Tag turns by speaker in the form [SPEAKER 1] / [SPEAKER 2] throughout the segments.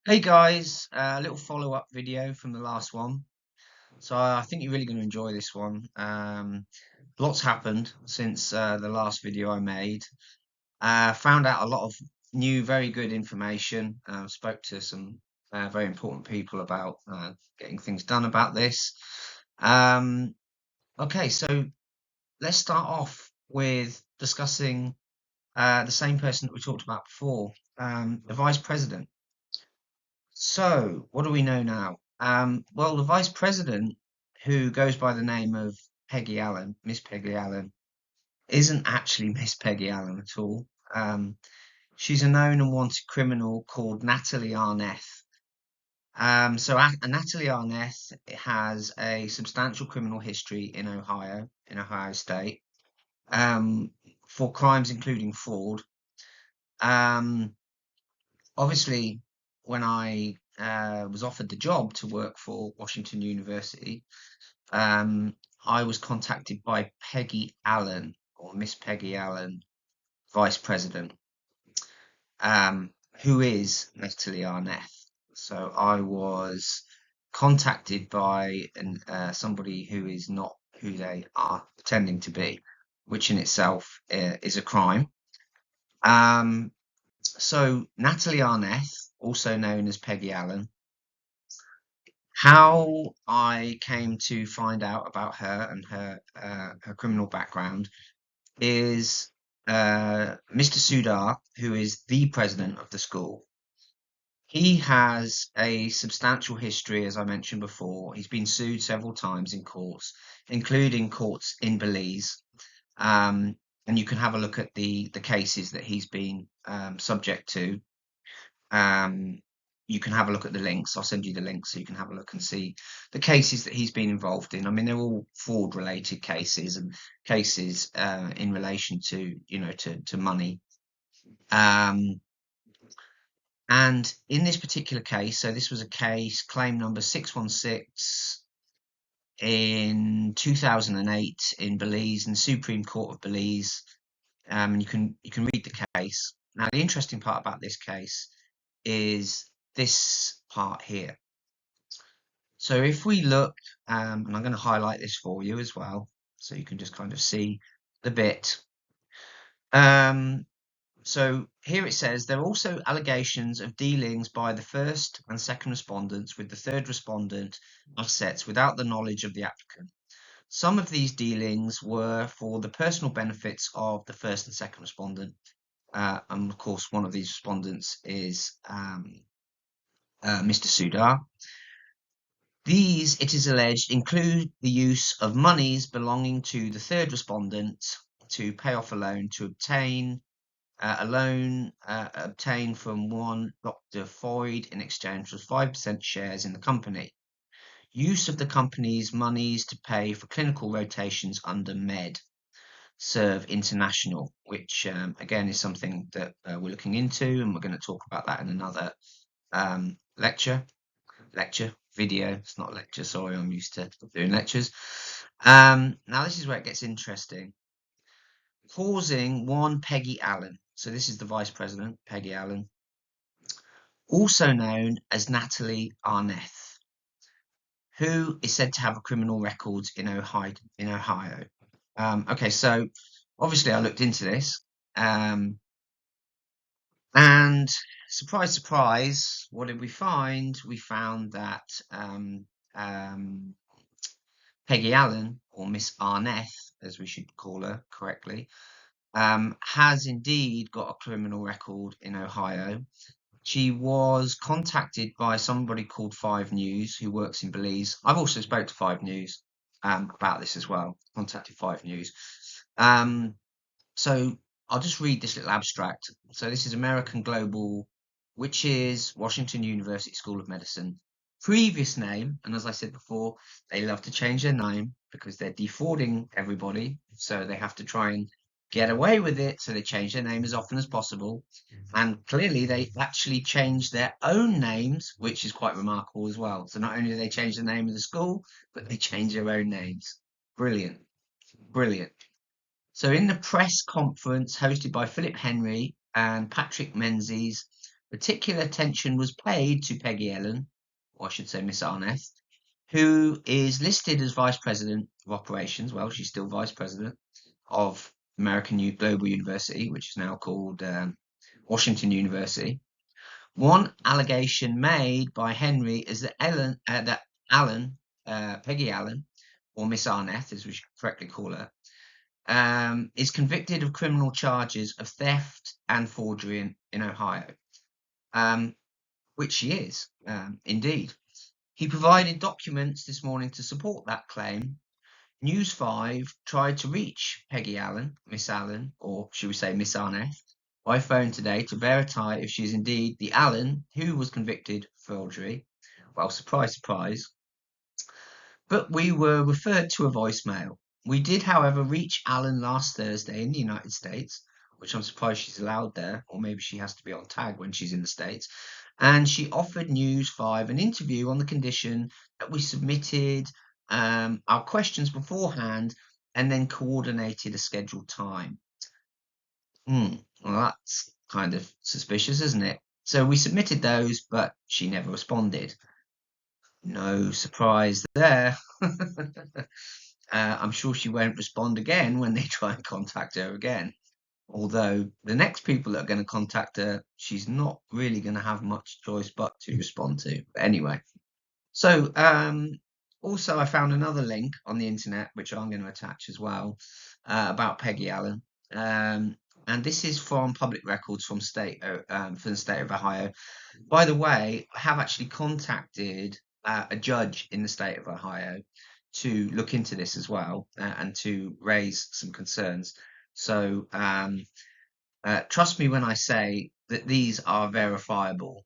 [SPEAKER 1] Hey guys, a little follow-up video from the last one. So I think you're really going to enjoy this one. Lots happened since the last video I made. Found out a lot of new, very good information. Spoke to some very important people about getting things done about this. Um, okay, so let's start off with discussing the same person that we talked about before, the Vice President. So, what do we know now? Well, the vice president, who goes by the name of Peggy Allen, Miss Peggy Allen, isn't actually Miss Peggy Allen at all. Um, she's a known and wanted criminal called Natalie Arneth. Natalie Arneth has a substantial criminal history in Ohio State, um, for crimes including fraud. Um, Obviously, when I was offered the job to work for Washington University, um, I was contacted by Peggy Allen, or Miss Peggy Allen, Vice President, um, who is Natalie Arneth. So I was contacted by somebody who is not who they are pretending to be, which in itself is a crime. Um, so Natalie Arneth, also known as Peggy Allen, how I came to find out about her and her criminal background is Mr. Sudar, who is the president of the school. He has a substantial history, as I mentioned before. He's been sued several times in courts, including courts in Belize. Um, and you can have a look at the cases that he's been subject to. Um, you can have a look at the links. I'll send you the links so you can have a look and see the cases that he's been involved in. I mean, they're all fraud-related cases and cases in relation to, to money. Um, and in this particular case, so this was a case, claim number 616 in 2008 in Belize, in the Supreme Court of Belize. And you can read the case. Now, the interesting part about this case is this part here. So if we look, and I'm going to highlight this for you as well, so you can just kind of see the bit. Um, so here it says there are also allegations of dealings by the first and second respondents with the third respondent assets without the knowledge of the applicant. Some of these dealings were for the personal benefits of the first and second respondent. And of course, one of these respondents is Mr. Sudar. These, it is alleged, include the use of monies belonging to the third respondent to pay off a loan to obtain a loan obtained from one Dr. Foyd in exchange for 5% shares in the company. Use of the company's monies to pay for clinical rotations under Serve International, which again is something that we're looking into, and we're going to talk about that in another lecture video. It's not a lecture, sorry, I'm used to doing lectures. Now this is where it gets interesting. Causing one Peggy Allen, so this is the vice president, Peggy Allen, also known as Natalie Arneth, who is said to have a criminal record in Ohio. Okay, so obviously I looked into this, and surprise, surprise, what did we find? We found that Peggy Allen, or Miss Arneth, as we should call her correctly, has indeed got a criminal record in Ohio. She was contacted by somebody called 5 News who works in Belize. I've also spoke to 5 News about this as well. Contacted 5 News. So I'll just read this little abstract. So this is American Global, which is Washington University School of Medicine. Previous name, and as I said before, they love to change their name because they're defrauding everybody. So they have to try and get away with it. So they change their name as often as possible. And clearly they actually changed their own names, which is quite remarkable as well. So not only do they change the name of the school, but they change their own names. Brilliant. Brilliant. So in the press conference hosted by Philip Henry and Patrick Menzies, Particular attention was paid to Peggy Ellen, or I should say Miss Arneth, who is listed as Vice President of Operations. Well, she's still Vice President of Global University, which is now called Washington University. One allegation made by Henry is that Peggy Allen, or Miss Arneth, as we should correctly call her, is convicted of criminal charges of theft and forgery in Ohio, which she is, indeed. He provided documents this morning to support that claim. News 5 tried to reach Peggy Allen, Miss Allen, or should we say Miss Arneth, by phone today to verify if she is indeed the Allen who was convicted of forgery. Well, surprise, surprise. But we were referred to a voicemail. We did, however, reach Allen last Thursday in the United States, which I'm surprised she's allowed there, or maybe she has to be on tag when she's in the States. And she offered News 5 an interview on the condition that we submitted our questions beforehand and then coordinated a scheduled time. Well, that's kind of suspicious, isn't it? So we submitted those, but she never responded. No surprise there. I'm sure she won't respond again when they try and contact her again. Although the next people that are going to contact her, she's not really going to have much choice but to respond to. But anyway, so also I found another link on the internet, which I'm going to attach as well, about Peggy Allen. And this is from public records from the state of Ohio. By the way, I have actually contacted a judge in the state of Ohio to look into this as well and to raise some concerns. So trust me when I say that these are verifiable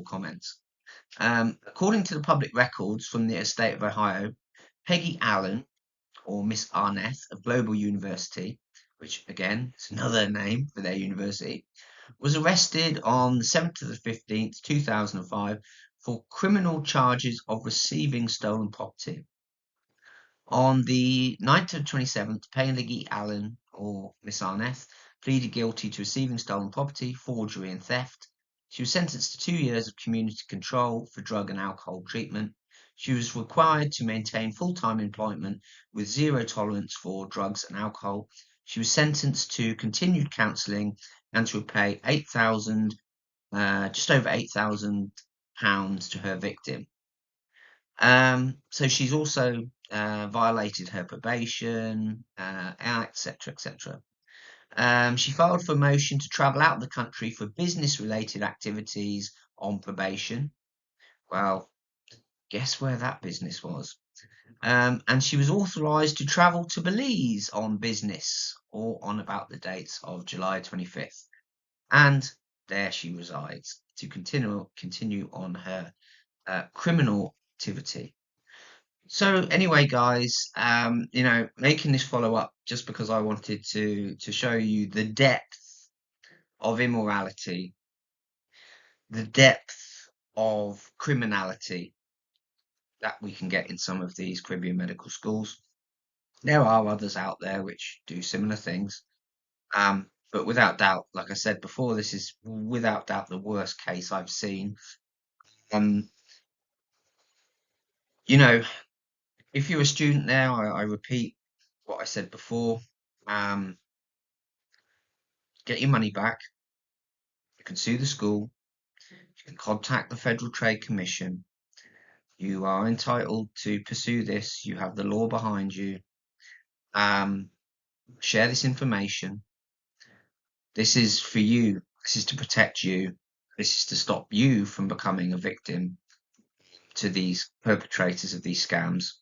[SPEAKER 1] comments. According to the public records from the state of Ohio, Peggy Allen, or Miss Arneth of Global University, which again is another name for their university, was arrested on the 7th to the 15th, 2005 for criminal charges of receiving stolen property. On the 9th to the 27th, Peggy Allen, or Miss Arneth, pleaded guilty to receiving stolen property, forgery and theft. She was sentenced to 2 years of community control for drug and alcohol treatment. She was required to maintain full-time employment with zero tolerance for drugs and alcohol. She was sentenced to continued counselling and to pay just over £8,000 to her victim. So she's also violated her probation, etc., etc. She filed for a motion to travel out of the country for business-related activities on probation. Well, guess where that business was? And she was authorised to travel to Belize on business or on about the dates of July 25th. And there she resides to continue on her criminal activity. So anyway, guys, making this follow up just because I wanted to show you the depth of immorality, the depth of criminality that we can get in some of these Caribbean medical schools. There are others out there which do similar things. But without doubt, like I said before, this is without doubt the worst case I've seen. If you're a student now, I repeat what I said before. Get your money back. You can sue the school. You can contact the Federal Trade Commission. You are entitled to pursue this. You have the law behind you. Share this information. This is for you. This is to protect you. This is to stop you from becoming a victim to these perpetrators of these scams.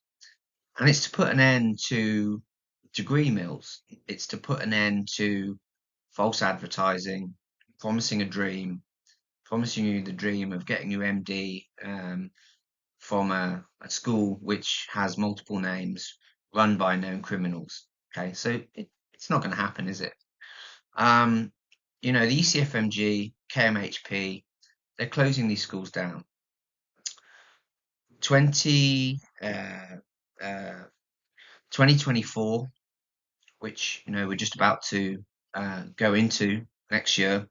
[SPEAKER 1] And it's to put an end to degree mills. It's to put an end to false advertising, promising a dream, promising you the dream of getting your MD from a school which has multiple names run by known criminals. Okay, so it's not going to happen, is it? The ECFMG, KMHP, they're closing these schools down. 2024, which we're just about to go into next year,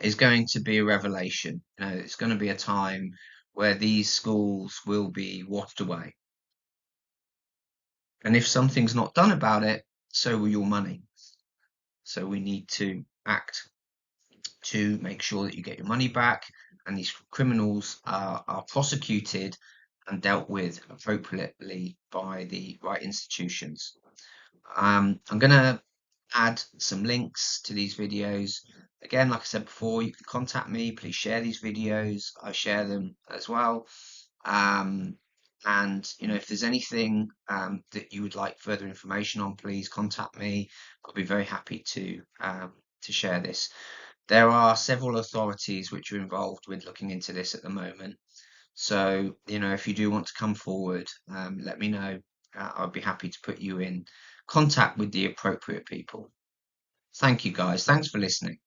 [SPEAKER 1] is going to be a revelation. It's going to be a time where these schools will be washed away. And if something's not done about it, so will your money. So we need to act to make sure that you get your money back and these criminals are prosecuted and dealt with appropriately by the right institutions. I'm going to add some links to these videos. Again, like I said before, you can contact me. Please share these videos. I share them as well. Um, and if there's anything that you would like further information on, please contact me. I'll be very happy to share this. There are several authorities which are involved with looking into this at the moment. So, if you do want to come forward, let me know. I'll be happy to put you in contact with the appropriate people. Thank you, guys. Thanks for listening.